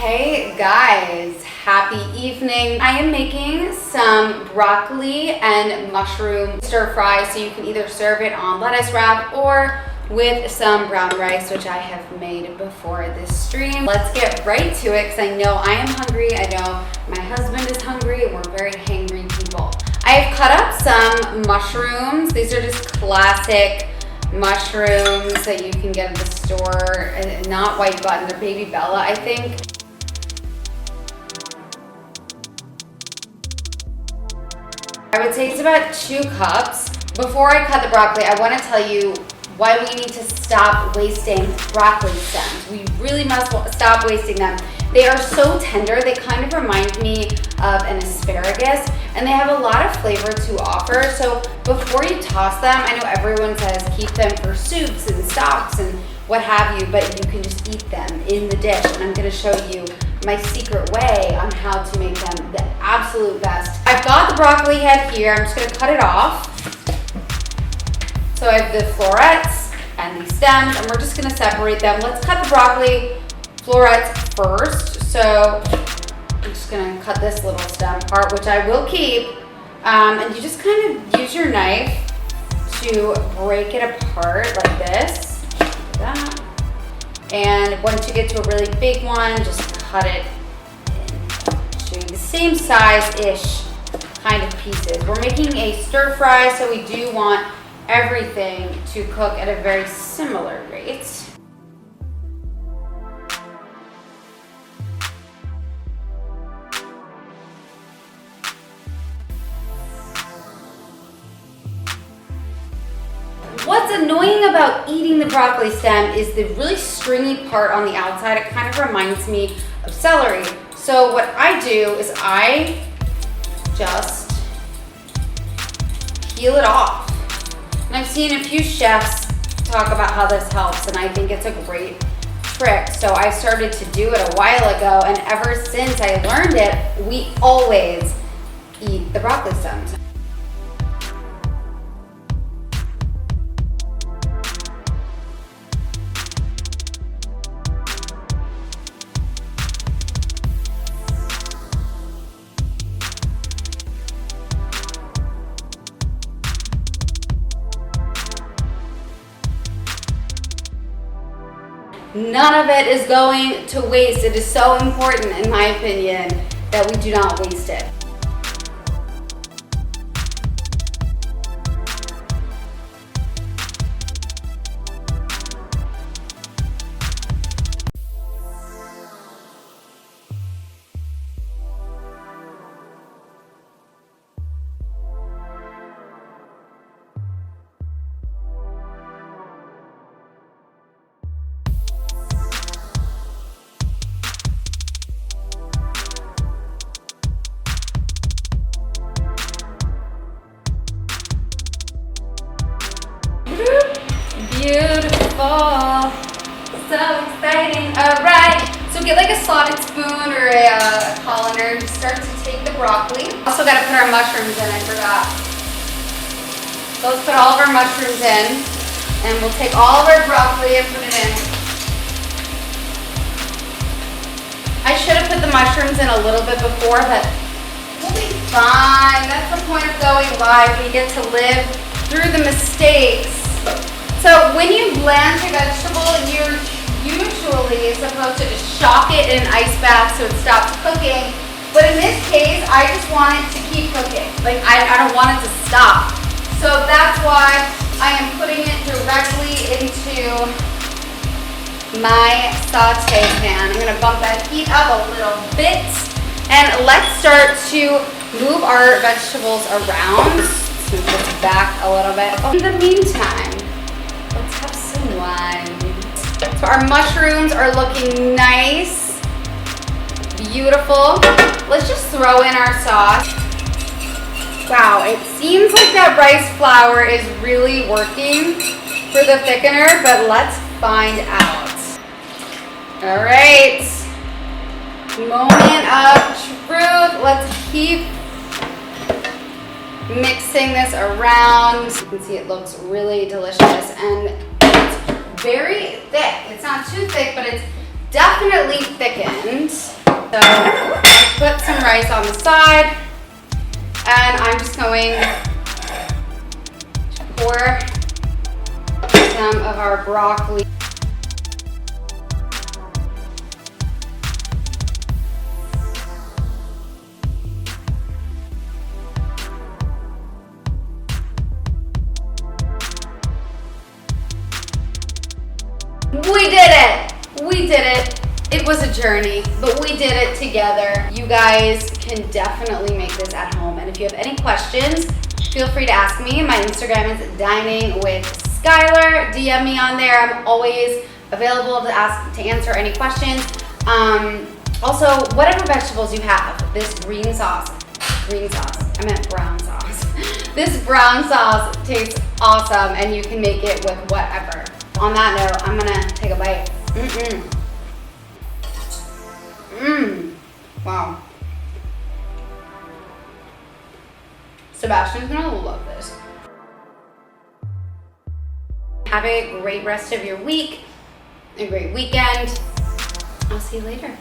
Hey guys, happy evening. I am making some broccoli and mushroom stir fry, so you can either serve it on lettuce wrap or with some brown rice, which I have made before this stream. Let's get right to it because I know I am hungry. I know my husband is hungry and we're very hangry people. I have cut up some mushrooms. These are just classic mushrooms that you can get at the store, not white button, they're baby Bella, I think. I would say it's about 2 cups. Before I cut the broccoli, I want to tell you why we need to stop wasting broccoli stems. We really must stop wasting them. They are so tender, they kind of remind me of an asparagus, and they have a lot of flavor to offer. So before you toss them, I know everyone says keep them for soups and stocks and what have you, but you can just eat them in the dish, and I'm gonna show you my secret way on how to make them the absolute best. I've got the broccoli head here. I'm just gonna cut it off. So I have the florets and the stems, and we're just gonna separate them. Let's cut the broccoli florets first. So I'm just gonna cut this little stem part, which I will keep. And you just kind of use your knife to break it apart like this. Like that. And once you get to a really big one, just cut it into the same size-ish kind of pieces. We're making a stir fry, so we do want everything to cook at a very similar rate. What's annoying about eating the broccoli stem is the really stringy part on the outside. It kind of reminds me of celery. So what I do is I just peel it off. And I've seen a few chefs talk about how this helps, and I think it's a great trick. So I started to do it a while ago, and ever since I learned it, we always eat the broccoli stems. None of it is going to waste. It is so important, in my opinion, that we do not waste it. Beautiful, so exciting. All right, so get like a slotted spoon or a colander and start to take the broccoli. Also got to put our mushrooms in, I forgot. So let's put all of our mushrooms in, and we'll take all of our broccoli and put it in. I should have put the mushrooms in a little bit before, but we'll be fine. That's the point of going live. We get to live through the mistakes. So when you blanch a vegetable, you're usually supposed to just shock it in an ice bath so it stops cooking. But in this case, I just want it to keep cooking. Like, I don't want it to stop. So that's why I am putting it directly into my saute pan. I'm gonna bump that heat up a little bit. And let's start to move our vegetables around. Let's move this back a little bit. In the meantime, let's have some wine. So our mushrooms are looking nice, beautiful. Let's just throw in our sauce. Wow, it seems like that rice flour is really working for the thickener, but let's find out. All right, moment of truth. Let's keep mixing this around. You can see it looks really delicious, and it's very thick. It's not too thick, but it's definitely thickened. So put some rice on the side, and I'm just going to pour some of our broccoli. We did it! We did it. It was a journey, but we did it together. You guys can definitely make this at home. And if you have any questions, feel free to ask me. My Instagram is Dining with Skyler. DM me on there. I'm always available to answer any questions. Also, whatever vegetables you have, this brown sauce, this brown sauce tastes awesome, and you can make it with whatever. On that note, I'm gonna take a bite. Wow. Sebastian's gonna love this. Have a great rest of your week, a great weekend. I'll see you later.